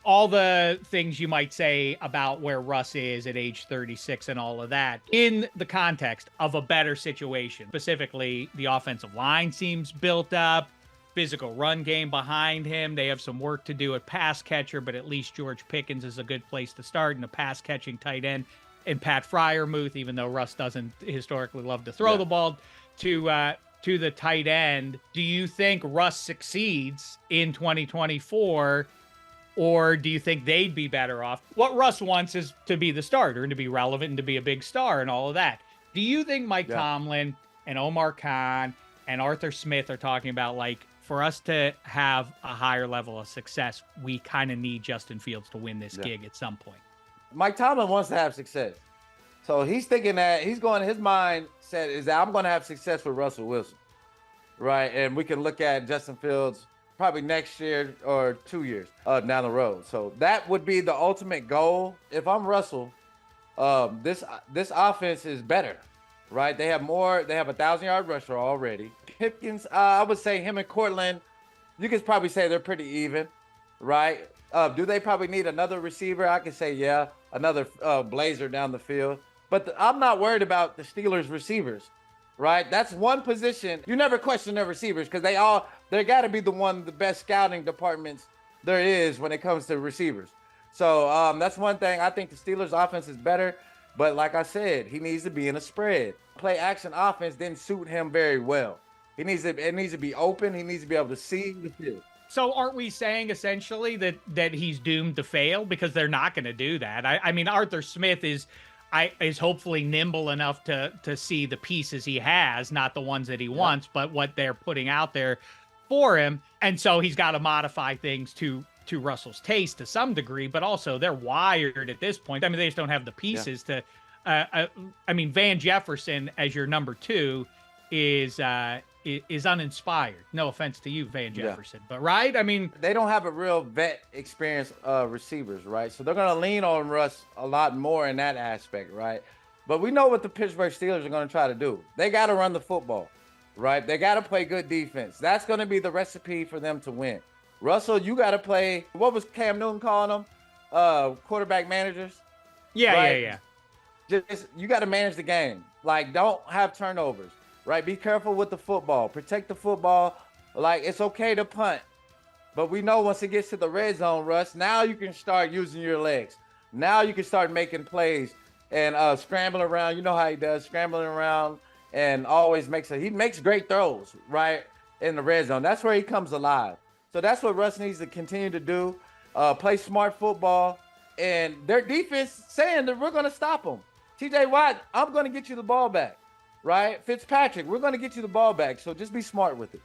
all the things you might say about where Russ is at age 36 and all of that in the context of a better situation. Specifically, the offensive line seems built up, physical run game behind him. They have some work to do at pass catcher, but at least George Pickens is a good place to start, and a pass catching tight end and Pat Fryermuth, even though Russ doesn't historically love to throw the ball to the tight end. Do you think Russ succeeds in 2024? Or do you think they'd be better off? What Russ wants is to be the starter and to be relevant and to be a big star and all of that. Do you think Mike Tomlin and Omar Khan and Arthur Smith are talking about, like, for us to have a higher level of success, we kind of need Justin Fields to win this gig at some point? Mike Tomlin wants to have success. So he's thinking that his mindset is that I'm going to have success with Russell Wilson. Right. And we can look at Justin Fields probably next year or 2 years down the road. So that would be the ultimate goal. If I'm Russell, this offense is better, right? They have 1,000-yard rusher already. Pipkins, I would say him and Cortland, you could probably say they're pretty even, right? Do they probably need another receiver? I could say, yeah, another blazer down the field. But I'm not worried about the Steelers receivers. Right, that's one position you never question their receivers because they got to be the best scouting departments there is when it comes to receivers. So that's one thing. I think the Steelers' offense is better, but like I said, he needs to be in a spread. Play action offense didn't suit him very well. It needs to be open. He needs to be able to see the field. So aren't we saying essentially that he's doomed to fail because they're not going to do that? I mean, Arthur Smith is hopefully nimble enough to see the pieces he has, not the ones that he wants, but what they're putting out there for him. And so he's got to modify things to Russell's taste to some degree, but also they're wired at this point. I mean, they just don't have the pieces to, I mean, Van Jefferson as your number 2 is uninspired. No offense to you, Van Jefferson, but right? I mean, they don't have a real vet experienced receivers, right? So they're going to lean on Russ a lot more in that aspect, right? But we know what the Pittsburgh Steelers are going to try to do. They got to run the football, right? They got to play good defense. That's going to be the recipe for them to win. Russell, you got to play, what was Cam Newton calling them? Quarterback managers? Yeah. Just, you got to manage the game. Like, don't have turnovers. Right, be careful with the football. Protect the football. Like, it's okay to punt, but we know once it gets to the red zone, Russ, now you can start using your legs. Now you can start making plays and scrambling around. You know how he does, scrambling around, and always he makes great throws right in the red zone. That's where he comes alive. So that's what Russ needs to continue to do. Play smart football, and their defense saying that we're going to stop them. TJ Watt, I'm going to get you the ball back. Right? Fitzpatrick, we're going to get you the ball back. So just be smart with it.